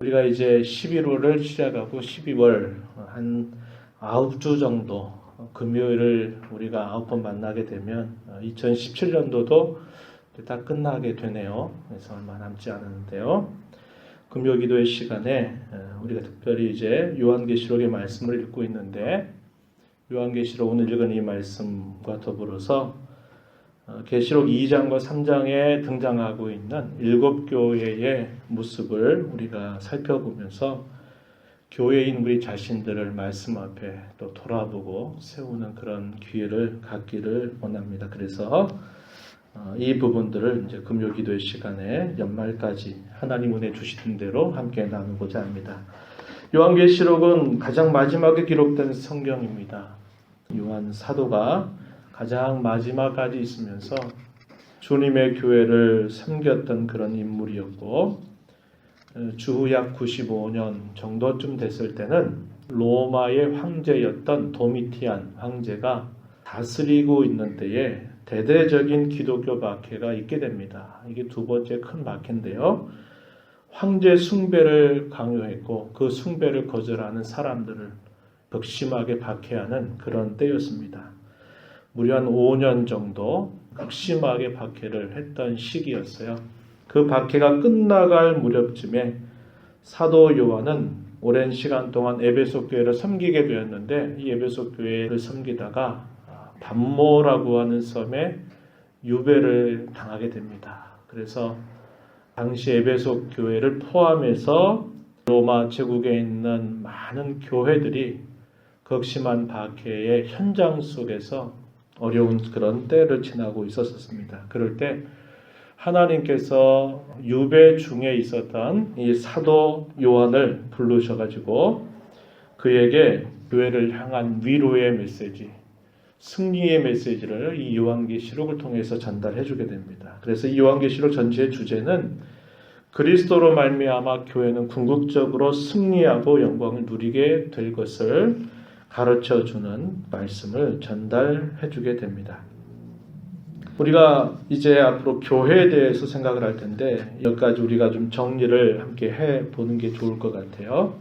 우리가 이제 11월을 시작하고 12월 한 9주 정도 금요일을 우리가 9번 만나게 되면 2017년도도 다 끝나게 되네요. 그래서 얼마 남지 않았는데요. 금요 기도의 시간에 우리가 특별히 이제 요한계시록의 말씀을 읽고 있는데, 요한계시록 오늘 읽은 이 말씀과 더불어서 계시록 2장과 3장에 등장하고 있는 7교회의 모습을 우리가 살펴보면서 교회인 우리 자신들을 말씀 앞에 또 돌아보고 세우는 그런 기회를 갖기를 원합니다. 그래서 이 부분들을 이제 금요 기도의 시간에 연말까지 하나님 은혜 주시는 대로 함께 나누고자 합니다. 요한계시록은 가장 마지막에 기록된 성경입니다. 요한 사도가 가장 마지막까지 있으면서 주님의 교회를 섬겼던 그런 인물이었고, 주후 약 95년 정도쯤 됐을 때는 로마의 황제였던 도미티안 황제가 다스리고 있는 때에 대대적인 기독교 박해가 있게 됩니다. 이게 두 번째 큰 박해인데요. 황제 숭배를 강요했고 그 숭배를 거절하는 사람들을 극심하게 박해하는 그런 때였습니다. 무려 한 5년 정도 극심하게 박해를 했던 시기였어요. 그 박해가 끝나갈 무렵쯤에 사도 요한은 오랜 시간 동안 에베소 교회를 섬기게 되었는데, 이 에베소 교회를 섬기다가 밤모라고 하는 섬에 유배를 당하게 됩니다. 그래서 당시 에베소 교회를 포함해서 로마 제국에 있는 많은 교회들이 극심한 박해의 현장 속에서 어려운 그런 때를 지나고 있었습니다. 그럴 때 하나님께서 유배 중에 있었던 이 사도 요한을 부르셔가지고 그에게 교회를 향한 위로의 메시지, 승리의 메시지를 이 요한계시록을 통해서 전달해 주게 됩니다. 그래서 이 요한계시록 전체의 주제는 그리스도로 말미암아 교회는 궁극적으로 승리하고 영광을 누리게 될 것을 가르쳐주는 말씀을 전달해 주게 됩니다. 우리가 이제 앞으로 교회에 대해서 생각을 할 텐데, 여기까지 우리가 좀 정리를 함께 해보는 게 좋을 것 같아요.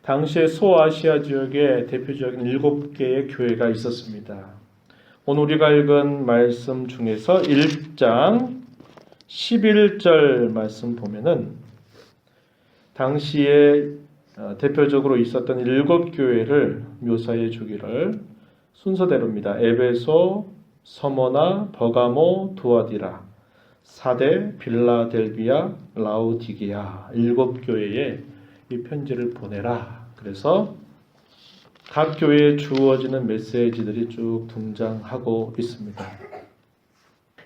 당시에 소아시아 지역에 대표적인 7개의 교회가 있었습니다. 오늘 우리가 읽은 말씀 중에서 1장 11절 말씀 보면은 당시에 대표적으로 있었던 7교회를 묘사해 주기를 순서대로입니다. 에베소, 서모나, 버가모, 두아디라, 사데, 빌라델비아, 라우디게아 7교회에 이 편지를 보내라. 그래서 각 교회에 주어지는 메시지들이 쭉 등장하고 있습니다.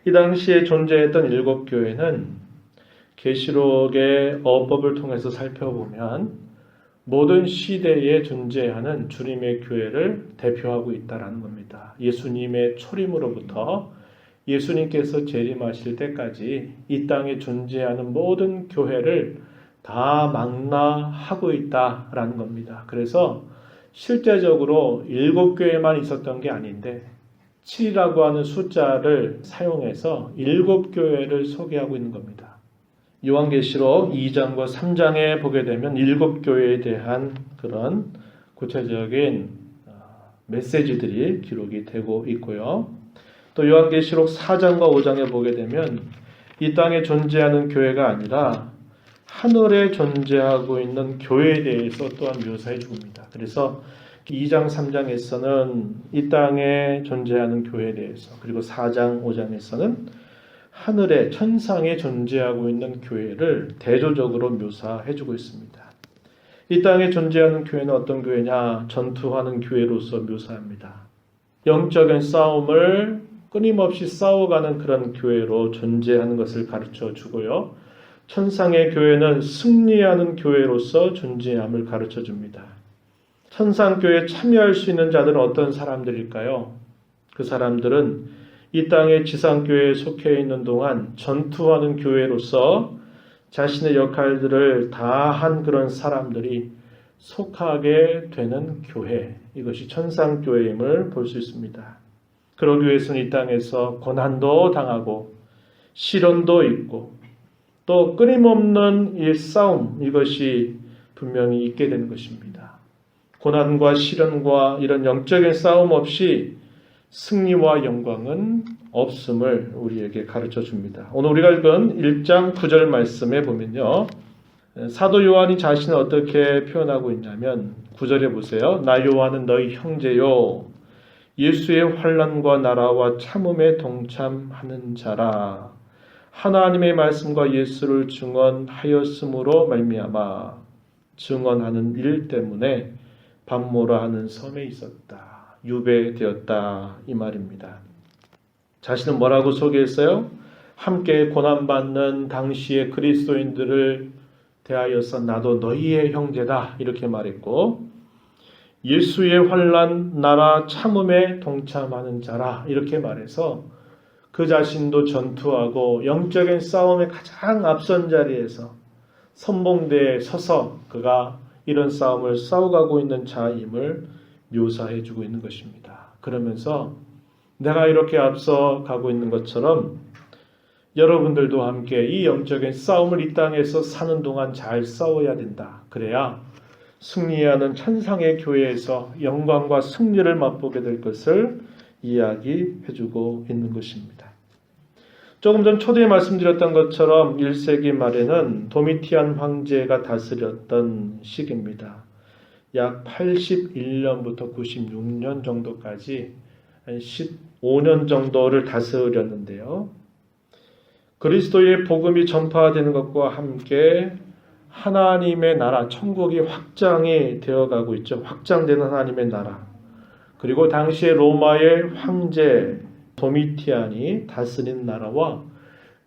이 당시에 존재했던 7교회는 계시록의 어법을 통해서 살펴보면 모든 시대에 존재하는 주님의 교회를 대표하고 있다는 겁니다. 예수님의 초림으로부터 예수님께서 재림하실 때까지 이 땅에 존재하는 모든 교회를 다 망라하고 있다라는 겁니다. 그래서 실제적으로 7교회만 있었던 게 아닌데 7이라고 하는 숫자를 사용해서 7교회를 소개하고 있는 겁니다. 요한계시록 2장과 3장에 보게 되면 7교회에 대한 그런 구체적인 메시지들이 기록이 되고 있고요. 또 요한계시록 4장과 5장에 보게 되면 이 땅에 존재하는 교회가 아니라 하늘에 존재하고 있는 교회에 대해서 또한 묘사해 줍니다. 그래서 2장, 3장에서는 이 땅에 존재하는 교회에 대해서, 그리고 4장, 5장에서는 하늘에 천상에 존재하고 있는 교회를 대조적으로 묘사해 주고 있습니다. 이 땅에 존재하는 교회는 어떤 교회냐? 전투하는 교회로서 묘사합니다. 영적인 싸움을 끊임없이 싸워가는 그런 교회로 존재하는 것을 가르쳐 주고요. 천상의 교회는 승리하는 교회로서 존재함을 가르쳐 줍니다. 천상교회에 참여할 수 있는 자들은 어떤 사람들일까요? 그 사람들은 이 땅의 지상교회에 속해 있는 동안 전투하는 교회로서 자신의 역할들을 다한 그런 사람들이 속하게 되는 교회, 이것이 천상교회임을 볼 수 있습니다. 그러기 위해서는 이 땅에서 고난도 당하고 시련도 있고 또 끊임없는 이 싸움, 이것이 분명히 있게 되는 것입니다. 고난과 시련과 이런 영적인 싸움 없이 승리와 영광은 없음을 우리에게 가르쳐 줍니다. 오늘 우리가 읽은 1장 9절 말씀에 보면요. 사도 요한이 자신을 어떻게 표현하고 있냐면 9절에 보세요. 나 요한은 너희 형제요. 예수의 환난과 나라와 참음에 동참하는 자라. 하나님의 말씀과 예수를 증언하였으므로 말미암아 증언하는 일 때문에 밤모라 하는 섬에 있었다. 유배되었다. 이 말입니다. 자신은 뭐라고 소개했어요? 함께 고난받는 당시의 그리스도인들을 대하여서 나도 너희의 형제다. 이렇게 말했고 예수의 환난, 나라, 참음에 동참하는 자라. 이렇게 말해서 그 자신도 전투하고 영적인 싸움의 가장 앞선 자리에서 선봉대에 서서 그가 이런 싸움을 싸워가고 있는 자임을 묘사해 주고 있는 것입니다. 그러면서 내가 이렇게 앞서 가고 있는 것처럼 여러분들도 함께 이 영적인 싸움을 이 땅에서 사는 동안 잘 싸워야 된다. 그래야 승리하는 천상의 교회에서 영광과 승리를 맛보게 될 것을 이야기해 주고 있는 것입니다. 조금 전 초대에 말씀드렸던 것처럼 1세기 말에는 도미티안 황제가 다스렸던 시기입니다. 약 81년부터 96년 정도까지 한 15년 정도를 다스렸는데요. 그리스도의 복음이 전파되는 것과 함께 하나님의 나라, 천국이 확장이 되어가고 있죠. 확장되는 하나님의 나라. 그리고 당시에 로마의 황제 도미티안이 다스린 나라와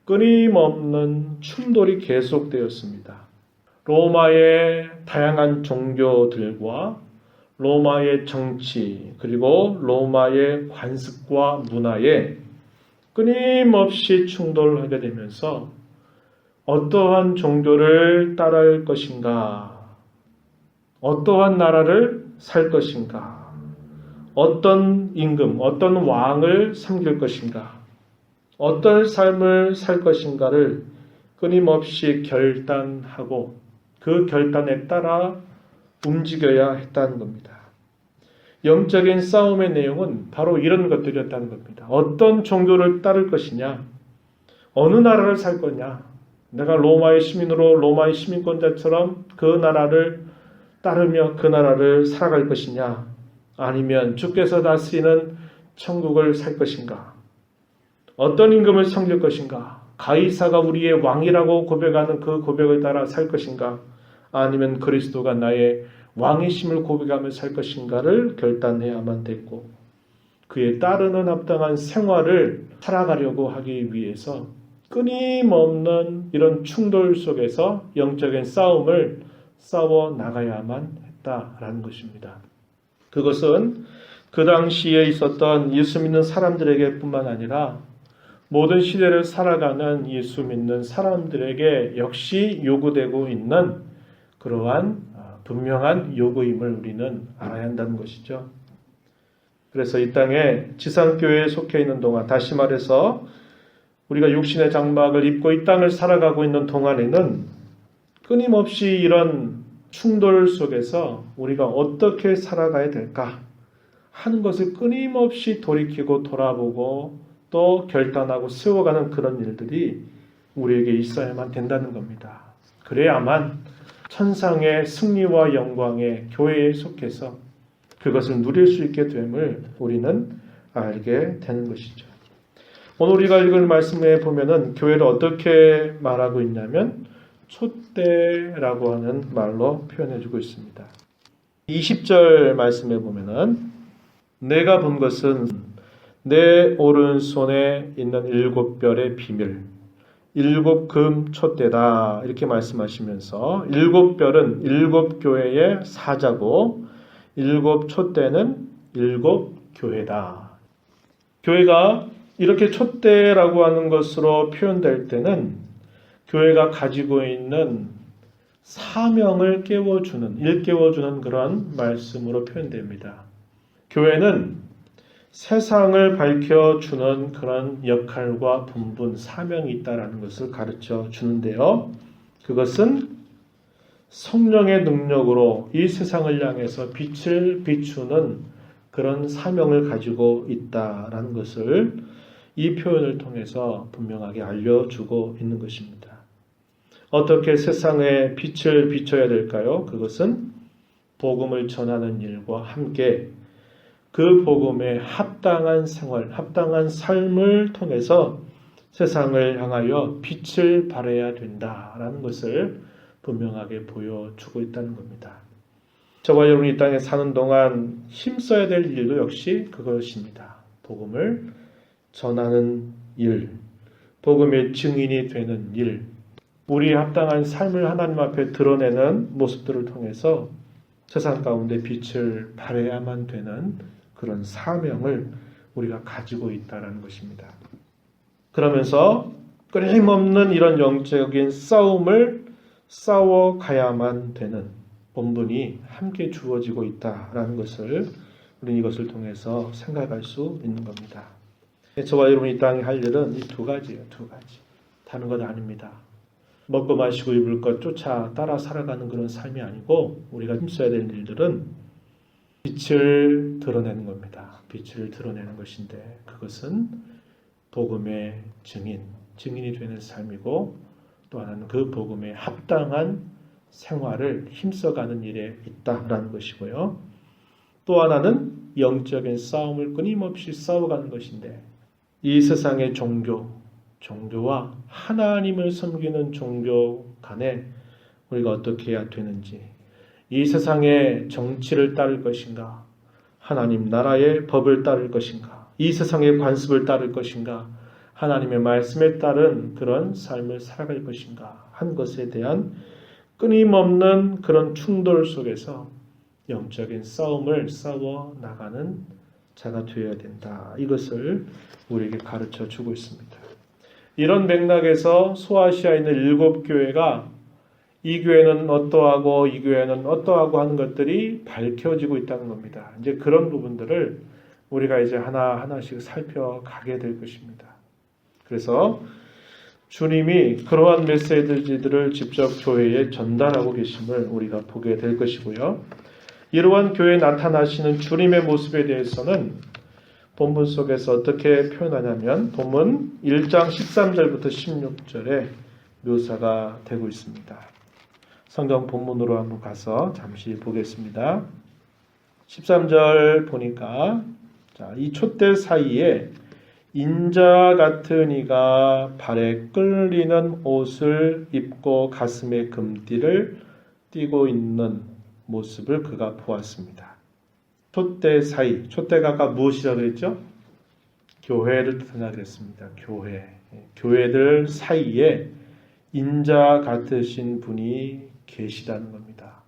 끊임없는 충돌이 계속되었습니다. 로마의 다양한 종교들과 로마의 정치, 그리고 로마의 관습과 문화에 끊임없이 충돌하게 되면서 어떠한 종교를 따를 것인가, 어떠한 나라를 살 것인가, 어떤 임금, 어떤 왕을 섬길 것인가, 어떤 삶을 살 것인가를 끊임없이 결단하고 그 결단에 따라 움직여야 했다는 겁니다. 영적인 싸움의 내용은 바로 이런 것들이었다는 겁니다. 어떤 종교를 따를 것이냐, 어느 나라를 살 거냐, 내가 로마의 시민으로 로마의 시민권자처럼 그 나라를 따르며 그 나라를 살아갈 것이냐, 아니면 주께서 다스리는 천국을 살 것인가, 어떤 임금을 섬길 것인가, 가이사가 우리의 왕이라고 고백하는 그 고백을 따라 살 것인가, 아니면 그리스도가 나의 왕이심을 고백하며 살 것인가를 결단해야만 됐고, 그에 따르는 합당한 생활을 살아가려고 하기 위해서 끊임없는 이런 충돌 속에서 영적인 싸움을 싸워 나가야만 했다라는 것입니다. 그것은 그 당시에 있었던 예수 믿는 사람들에게 뿐만 아니라 모든 시대를 살아가는 예수 믿는 사람들에게 역시 요구되고 있는 그러한 분명한 요구임을 우리는 알아야 한다는 것이죠. 그래서 이 땅에 지상교회에 속해 있는 동안, 다시 말해서 우리가 육신의 장막을 입고 이 땅을 살아가고 있는 동안에는 끊임없이 이런 충돌 속에서 우리가 어떻게 살아가야 될까 하는 것을 끊임없이 돌이키고 돌아보고 또 결단하고 세워가는 그런 일들이 우리에게 있어야만 된다는 겁니다. 그래야만 천상의 승리와 영광의 교회에 속해서 그것을 누릴 수 있게 됨을 우리는 알게 되는 것이죠. 오늘 우리가 읽을 말씀에 보면은 교회를 어떻게 말하고 있냐면 촛대라고 하는 말로 표현해주고 있습니다. 20절 말씀에 보면은 내가 본 것은 내 오른손에 있는 7별의 비밀, 7금 촛대다 이렇게 말씀하시면서 7별은 7교회의 사자고 7 촛대는 7 교회다. 교회가 이렇게 촛대라고 하는 것으로 표현될 때는 교회가 가지고 있는 사명을 일깨워주는 그런 말씀으로 표현됩니다. 교회는 세상을 밝혀주는 그런 역할과 분분, 사명이 있다는 것을 가르쳐 주는데요. 그것은 성령의 능력으로 이 세상을 향해서 빛을 비추는 그런 사명을 가지고 있다라는 것을 이 표현을 통해서 분명하게 알려주고 있는 것입니다. 어떻게 세상에 빛을 비춰야 될까요? 그것은 복음을 전하는 일과 함께 그 복음에 합당한 생활, 합당한 삶을 통해서 세상을 향하여 빛을 발해야 된다라는 것을 분명하게 보여주고 있다는 겁니다. 저와 여러분이 이 땅에 사는 동안 힘써야 될 일도 역시 그것입니다. 복음을 전하는 일, 복음의 증인이 되는 일, 우리의 합당한 삶을 하나님 앞에 드러내는 모습들을 통해서 세상 가운데 빛을 발해야만 되는 그런 사명을 우리가 가지고 있다는 것입니다. 그러면서 끊임없는 이런 영적인 싸움을 싸워가야만 되는 본분이 함께 주어지고 있다라는 것을 우리는 이것을 통해서 생각할 수 있는 겁니다. 저와 여러분이 이 땅에 할 일은 이 두 가지예요. 두 가지. 다른 것 아닙니다. 먹고 마시고 입을 것 쫓아 따라 살아가는 그런 삶이 아니고 우리가 힘써야 될 일들은 빛을 드러내는 겁니다. 빛을 드러내는 것인데 그것은 복음의 증인이 되는 삶이고 또 하나는 그 복음에 합당한 생활을 힘써가는 일에 있다라는 것이고요. 또 하나는 영적인 싸움을 끊임없이 싸워가는 것인데 이 세상의 종교와 하나님을 섬기는 종교 간에 우리가 어떻게 해야 되는지, 이 세상의 정치를 따를 것인가, 하나님 나라의 법을 따를 것인가, 이 세상의 관습을 따를 것인가, 하나님의 말씀에 따른 그런 삶을 살아갈 것인가 한 것에 대한 끊임없는 그런 충돌 속에서 영적인 싸움을 싸워 나가는 자가 되어야 된다. 이것을 우리에게 가르쳐 주고 있습니다. 이런 맥락에서 소아시아에 있는 7교회가 이 교회는 어떠하고 이 교회는 어떠하고 하는 것들이 밝혀지고 있다는 겁니다. 이제 그런 부분들을 우리가 이제 하나하나씩 살펴가게 될 것입니다. 그래서 주님이 그러한 메시지들을 직접 교회에 전달하고 계심을 우리가 보게 될 것이고요. 이러한 교회에 나타나시는 주님의 모습에 대해서는 본문 속에서 어떻게 표현하냐면 본문 1장 13절부터 16절에 묘사가 되고 있습니다. 성경 본문으로 한번 가서 잠시 보겠습니다. 13절 보니까 이 촛대 사이에 인자 같은 이가 발에 끌리는 옷을 입고 가슴에 금띠를 띠고 있는 모습을 그가 보았습니다. 촛대 사이, 촛대가 아까 무엇이라고 그랬죠? 교회를 뜻한다고 그랬습니다. 교회들 사이에 인자 같으신 분이 계시다는 겁니다.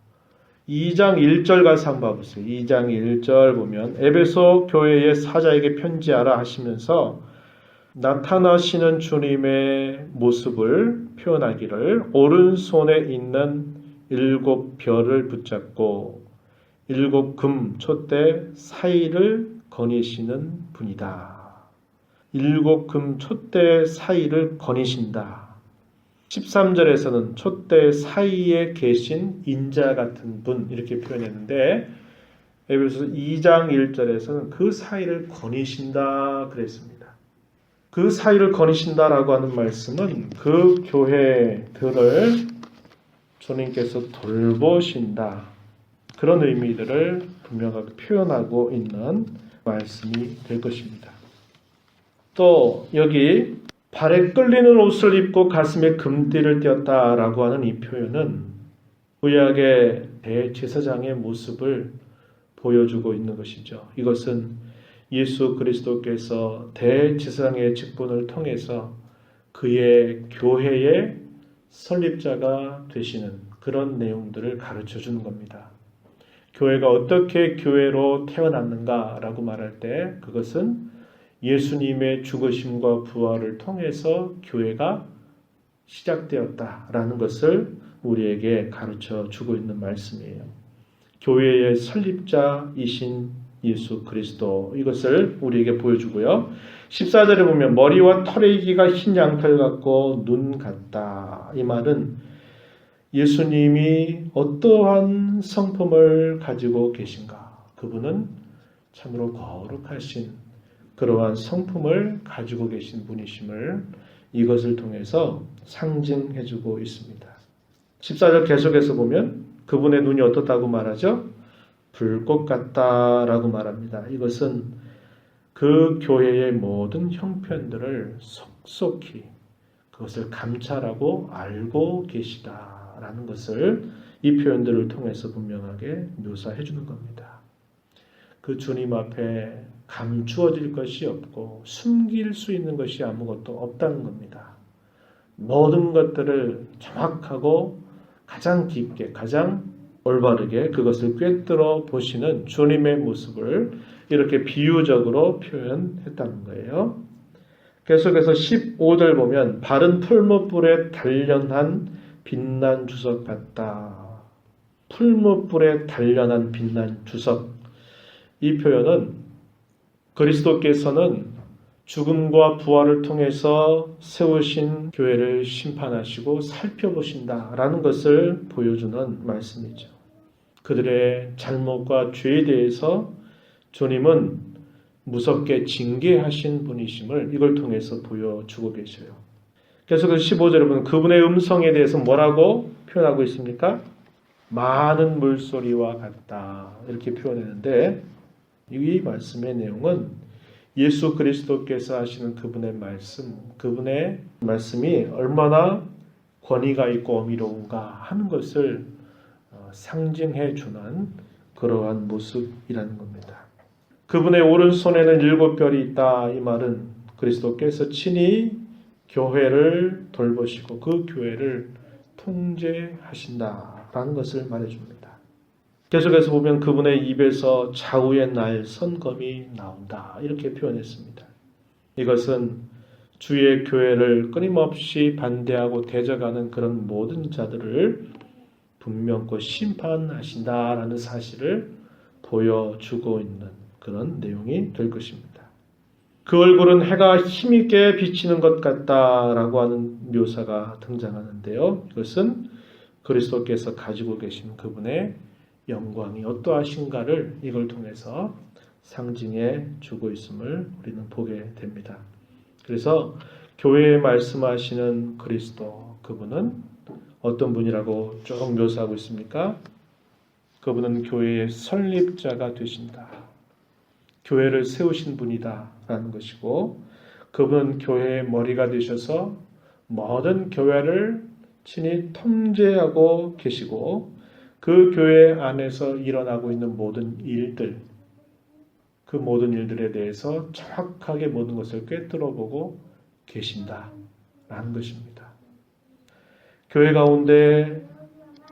2장 1절 가서 한번 봐보세요. 2장 1절 보면 에베소 교회의 사자에게 편지하라 하시면서 나타나시는 주님의 모습을 표현하기를 오른손에 있는 7별을 붙잡고 7금 촛대 사이를 거니시는 분이다. 7금 촛대 사이를 거니신다. 13절에서는 촛대 사이에 계신 인자 같은 분 이렇게 표현했는데 에베소서 2장 1절에서는 그 사이를 거니신다 그랬습니다. 그 사이를 거니신다라고 하는 말씀은 그 교회들을 주님께서 돌보신다. 그런 의미들을 분명하게 표현하고 있는 말씀이 될 것입니다. 또 여기 발에 끌리는 옷을 입고 가슴에 금띠를 띄었다라고 하는 이 표현은 구약의 대제사장의 모습을 보여주고 있는 것이죠. 이것은 예수 그리스도께서 대제사장의 직분을 통해서 그의 교회의 설립자가 되시는 그런 내용들을 가르쳐 주는 겁니다. 교회가 어떻게 교회로 태어났는가라고 말할 때 그것은 예수님의 죽으심과 부활을 통해서 교회가 시작되었다라는 것을 우리에게 가르쳐 주고 있는 말씀이에요. 교회의 설립자이신 예수 그리스도 이것을 우리에게 보여주고요. 14절에 보면 머리와 털의 기가 흰 양털 같고 눈 같다. 이 말은 예수님이 어떠한 성품을 가지고 계신가? 그분은 참으로 거룩하신 그러한 성품을 가지고 계신 분이심을 이것을 통해서 상징해주고 있습니다. 14절 계속해서 보면 그분의 눈이 어떻다고 말하죠? 불꽃 같다라고 말합니다. 이것은 그 교회의 모든 형편들을 속속히 그것을 감찰하고 알고 계시다라는 것을 이 표현들을 통해서 분명하게 묘사해 주는 겁니다. 그 주님 앞에 감추어질 것이 없고 숨길 수 있는 것이 아무것도 없다는 겁니다. 모든 것들을 정확하고 가장 깊게, 가장 올바르게 그것을 꿰뚫어 보시는 주님의 모습을 이렇게 비유적으로 표현했다는 거예요. 계속해서 15절 보면 바른 풀무불에 단련한 빛난 주석 같다. 풀무불에 단련한 빛난 주석. 이 표현은 그리스도께서는 죽음과 부활을 통해서 세우신 교회를 심판하시고 살펴보신다라는 것을 보여주는 말씀이죠. 그들의 잘못과 죄에 대해서 주님은 무섭게 징계하신 분이심을 이걸 통해서 보여주고 계셔요. 계속해서 15절에 보면 그분의 음성에 대해서 뭐라고 표현하고 있습니까? 많은 물소리와 같다. 이렇게 표현했는데 이 말씀의 내용은 예수 그리스도께서 하시는 그분의 말씀이 얼마나 권위가 있고 어미로운가 하는 것을 상징해 주는 그러한 모습이라는 겁니다. 그분의 오른손에는 7별이 있다. 이 말은 그리스도께서 친히 교회를 돌보시고 그 교회를 통제하신다라는 것을 말해줍니다. 계속해서 보면 그분의 입에서 좌우의 날 선검이 나온다. 이렇게 표현했습니다. 이것은 주의 교회를 끊임없이 반대하고 대적하는 그런 모든 자들을 분명코 심판하신다라는 사실을 보여주고 있는 그런 내용이 될 것입니다. 그 얼굴은 해가 힘있게 비치는 것 같다라고 하는 묘사가 등장하는데요. 이것은 그리스도께서 가지고 계신 그분의 영광이 어떠하신가를 이걸 통해서 상징해 주고 있음을 우리는 보게 됩니다. 그래서 교회에 말씀하시는 그리스도, 그분은 어떤 분이라고 쭉 묘사하고 있습니까? 그분은 교회의 설립자가 되신다. 교회를 세우신 분이다 라는 것이고, 그분은 교회의 머리가 되셔서 모든 교회를 친히 통제하고 계시고 그 교회 안에서 일어나고 있는 모든 일들, 그 모든 일들에 대해서 정확하게 모든 것을 꿰뚫어보고 계신다라는 것입니다. 교회 가운데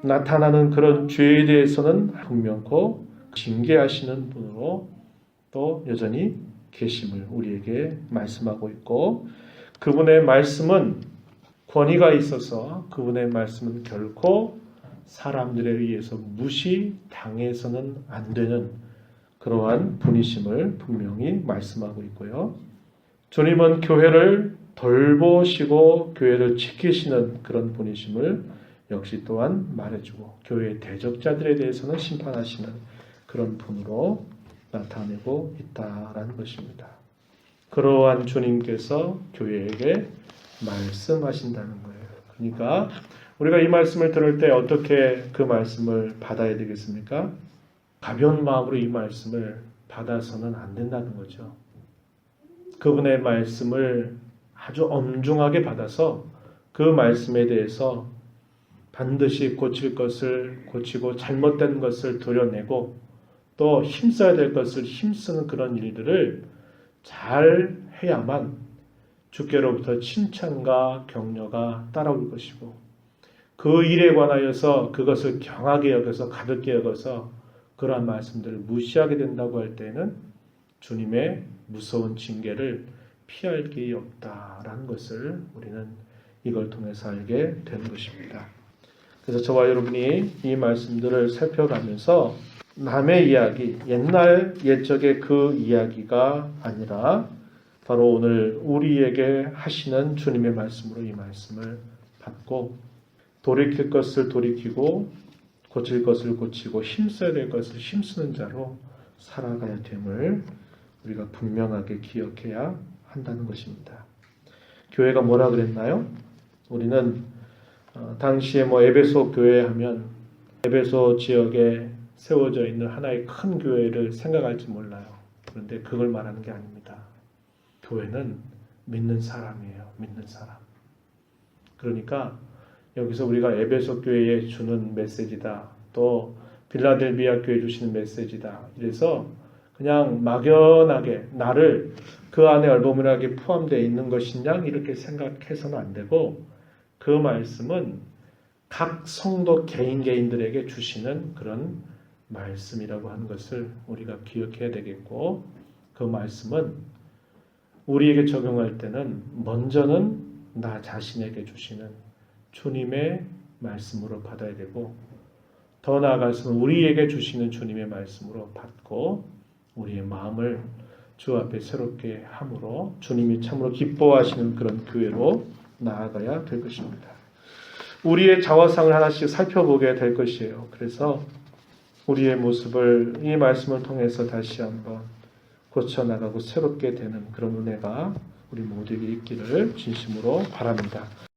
나타나는 그런 죄에 대해서는 분명코 징계하시는 분으로 또 여전히 계심을 우리에게 말씀하고 있고, 그분의 말씀은 권위가 있어서 그분의 말씀은 결코 사람들에 의해서 무시당해서는 안 되는 그러한 분이심을 분명히 말씀하고 있고요. 주님은 교회를 돌보시고 교회를 지키시는 그런 분이심을 역시 또한 말해주고, 교회의 대적자들에 대해서는 심판하시는 그런 분으로 나타내고 있다라는 것입니다. 그러한 주님께서 교회에게 말씀하신다는 거예요. 그러니까 우리가 이 말씀을 들을 때 어떻게 그 말씀을 받아야 되겠습니까? 가벼운 마음으로 이 말씀을 받아서는 안 된다는 거죠. 그분의 말씀을 아주 엄중하게 받아서 그 말씀에 대해서 반드시 고칠 것을 고치고 잘못된 것을 도려내고 또 힘써야 될 것을 힘쓰는 그런 일들을 잘 해야만 주께로부터 칭찬과 격려가 따라올 것이고, 그 일에 관하여서 그것을 경하게 여겨서 가볍게 여겨서 그러한 말씀들을 무시하게 된다고 할 때는 주님의 무서운 징계를 피할 길이 없다라는 것을 우리는 이걸 통해서 알게 되는 것입니다. 그래서 저와 여러분이 이 말씀들을 살펴가면서 남의 이야기, 옛적의 그 이야기가 아니라 바로 오늘 우리에게 하시는 주님의 말씀으로 이 말씀을 받고 돌이킬 것을 돌이키고 고칠 것을 고치고 힘써야 될 것을 힘쓰는 자로 살아가야 됨을 우리가 분명하게 기억해야 한다는 것입니다. 교회가 뭐라 그랬나요? 우리는 당시에 에베소 교회 하면 에베소 지역에 세워져 있는 하나의 큰 교회를 생각할지 몰라요. 그런데 그걸 말하는 게 아닙니다. 교회는 믿는 사람이에요. 믿는 사람. 그러니까 여기서 우리가 에베소 교회에 주는 메시지다. 또 빌라델비아 교회에 주시는 메시지다. 이래서 그냥 막연하게 나를 그 안에 얼버무리하게 포함되어 있는 것이냐 이렇게 생각해서는 안 되고 그 말씀은 각 성도 개인들에게 주시는 그런 말씀이라고 하는 것을 우리가 기억해야 되겠고 그 말씀은 우리에게 적용할 때는 먼저는 나 자신에게 주시는 주님의 말씀으로 받아야 되고 더 나아가서는 우리에게 주시는 주님의 말씀으로 받고 우리의 마음을 주 앞에 새롭게 함으로 주님이 참으로 기뻐하시는 그런 교회로 나아가야 될 것입니다. 우리의 자화상을 하나씩 살펴보게 될 것이에요. 그래서 우리의 모습을 이 말씀을 통해서 다시 한번 고쳐나가고 새롭게 되는 그런 은혜가 우리 모두에게 있기를 진심으로 바랍니다.